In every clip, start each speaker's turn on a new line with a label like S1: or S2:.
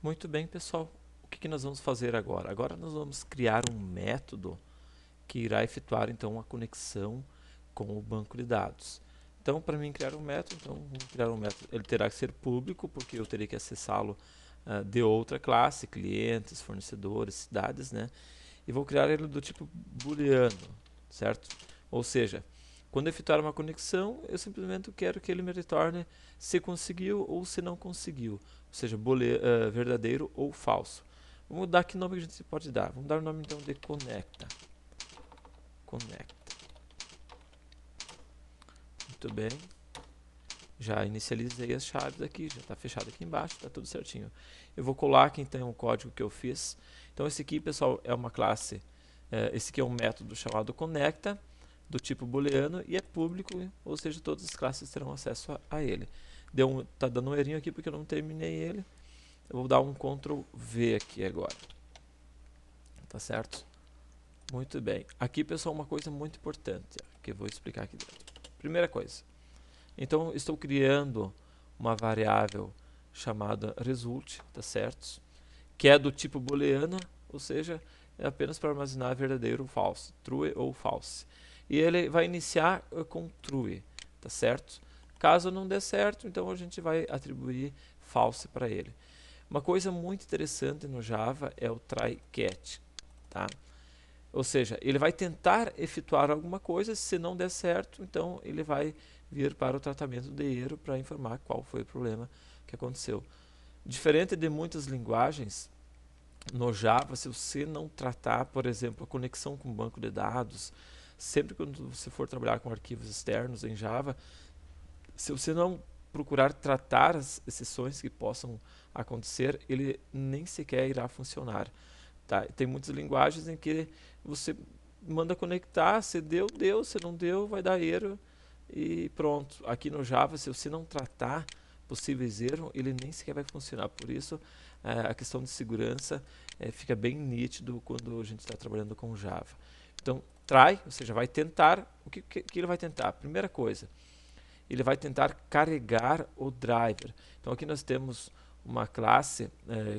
S1: Muito bem, pessoal. O que nós vamos fazer agora? Agora nós vamos criar um método que irá efetuar então a conexão com o banco de dados. Então, para mim criar um método, vamos criar um método. Ele terá que ser público, porque eu terei que acessá-lo de outra classe, clientes, fornecedores, cidades, né? E vou criar ele do tipo booleano, certo? Ou seja, quando efetuar uma conexão, eu simplesmente quero que ele me retorne se conseguiu ou se não conseguiu, ou seja, verdadeiro ou falso. Vamos dar que nome que a gente pode dar? Vamos dar o nome então de conecta. Conecta. Muito bem. Já inicializei as chaves aqui, já está fechado aqui embaixo, está tudo certinho. Eu vou colar aqui então o código que eu fiz. Então esse aqui, pessoal, é uma classe, esse aqui é um método chamado conecta, do tipo booleano, e é público, ou seja, todas as classes terão acesso a ele. Tá dando um errinho aqui porque eu não terminei ele. Eu vou dar um Ctrl V aqui agora. Tá certo? Muito bem. Aqui, pessoal, uma coisa muito importante que eu vou explicar aqui dentro. Primeira coisa. Então, estou criando uma variável chamada result, tá certo? Que é do tipo booleana, ou seja, é apenas para armazenar verdadeiro ou falso, true ou false. E ele vai iniciar com true, tá certo? Caso não dê certo, então a gente vai atribuir false para ele. Uma coisa muito interessante no Java é o try catch, tá? Ou seja, ele vai tentar efetuar alguma coisa, se não der certo, então ele vai vir para o tratamento de erro para informar qual foi o problema que aconteceu. Diferente de muitas linguagens, no Java, se você não tratar, por exemplo, a conexão com o banco de dados, sempre quando você for trabalhar com arquivos externos em Java, se você não procurar tratar as exceções que possam acontecer, ele nem sequer irá funcionar. Tá? Tem muitas linguagens em que você manda conectar, se deu, deu, se não deu, vai dar erro e pronto. Aqui no Java, se você não tratar possíveis erros, ele nem sequer vai funcionar. Por isso, a questão de segurança fica bem nítido quando a gente está trabalhando com Java. Então, try, ou seja, vai tentar. O que ele vai tentar? Primeira coisa, ele vai tentar carregar o driver. Então aqui nós temos uma classe,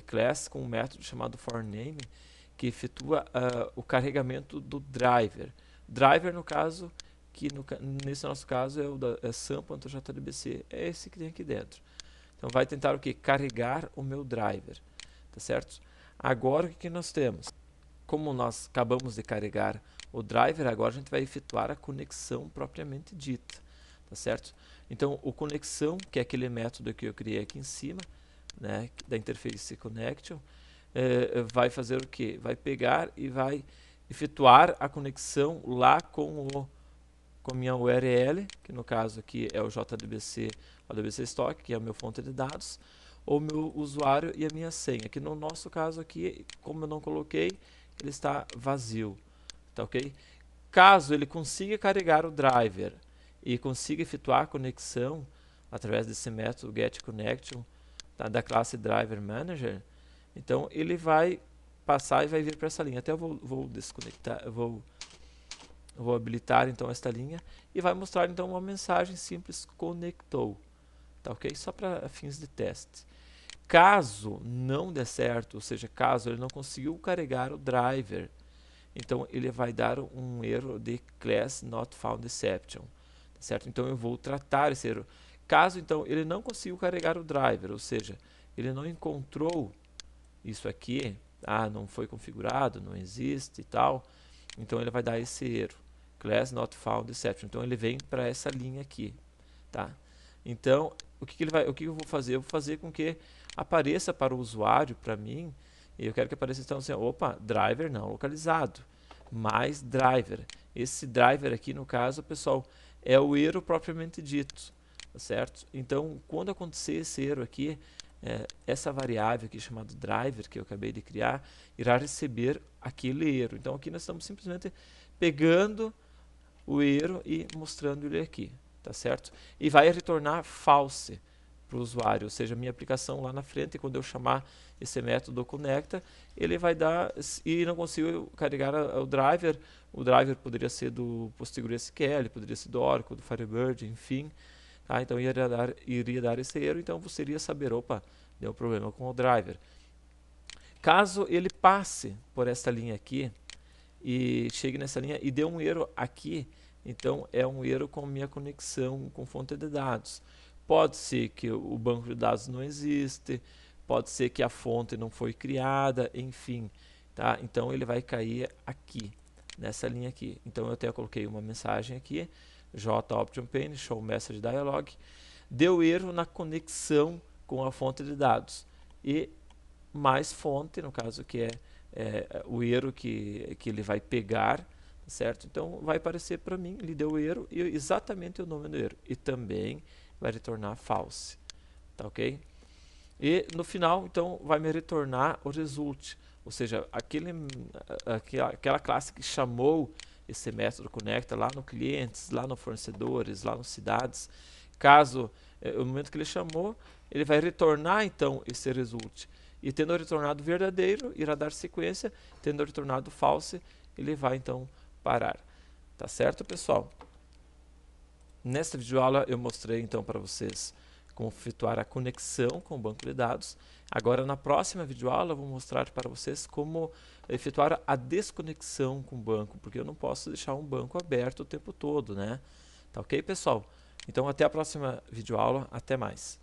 S1: class com um método chamado forName, que efetua o carregamento do driver. Driver, no caso, que nesse nosso caso é o da sam.jdbc, é esse que tem aqui dentro. Então vai tentar o que? Carregar o meu driver, tá certo? Agora o que nós temos? Como nós acabamos de carregar o driver, agora a gente vai efetuar a conexão propriamente dita, tá certo? Então, o conexão, que é aquele método que eu criei aqui em cima, né, da interface connection, vai fazer o que? Vai pegar e vai efetuar a conexão lá com a minha URL, que no caso aqui é o JDBC, o JDBC Stock, que é o meu fonte de dados, ou meu usuário e a minha senha, que no nosso caso aqui, como eu não coloquei, ele está vazio, tá ok? Caso ele consiga carregar o driver e consiga efetuar a conexão através desse método getConnection, tá, da classe Driver Manager, então ele vai passar e vai vir para essa linha. Até eu vou desconectar, vou habilitar então esta linha e vai mostrar então uma mensagem simples conectou, tá ok? Só para fins de teste. Caso não dê certo, ou seja, caso ele não conseguiu carregar o driver, então ele vai dar um erro de class not found exception, tá certo? Então eu vou tratar esse erro. Caso então ele não conseguiu carregar o driver, ou seja, ele não encontrou isso aqui, não foi configurado, não existe e tal, então ele vai dar esse erro, class not found exception. Então ele vem para essa linha aqui, tá? Então o que eu vou fazer? Eu vou fazer com que apareça para o usuário, para mim, e eu quero que apareça então assim, opa, driver não localizado, mais driver. Esse driver aqui, no caso, pessoal, é o erro propriamente dito, tá certo? Então, quando acontecer esse erro aqui, essa variável aqui chamada driver, que eu acabei de criar, irá receber aquele erro. Então, aqui nós estamos simplesmente pegando o erro e mostrando ele aqui, tá certo? E vai retornar false para o usuário, ou seja, minha aplicação lá na frente, quando eu chamar esse método conecta, ele vai dar, e não consigo carregar o driver poderia ser do PostgreSQL, poderia ser do Oracle, do Firebird, enfim, tá? Então iria dar esse erro, então você iria saber, opa, deu problema com o driver. Caso ele passe por essa linha aqui e chegue nessa linha e dê um erro aqui, então é um erro com minha conexão com fonte de dados. Pode ser que o banco de dados não existe, pode ser que a fonte não foi criada, enfim, tá? Então ele vai cair aqui, nessa linha aqui. Então eu até coloquei uma mensagem aqui, JOptionPane, Show Message Dialog, deu erro na conexão com a fonte de dados. E mais fonte, no caso que é o erro que ele vai pegar, certo? Então vai aparecer para mim, ele deu erro e exatamente o nome do erro. E também vai retornar false, tá ok? E no final, então, vai me retornar o result, ou seja, aquela classe que chamou esse método conecta lá no clientes, lá no fornecedores, lá no cidades. Caso, no momento que ele chamou, ele vai retornar então esse result. E tendo retornado verdadeiro, irá dar sequência, tendo retornado false, ele vai então parar. Tá certo, pessoal? Nesta videoaula eu mostrei então para vocês como efetuar a conexão com o banco de dados. Agora na próxima videoaula eu vou mostrar para vocês como efetuar a desconexão com o banco, porque eu não posso deixar um banco aberto o tempo todo, né? Tá ok, pessoal? Então até a próxima videoaula, até mais.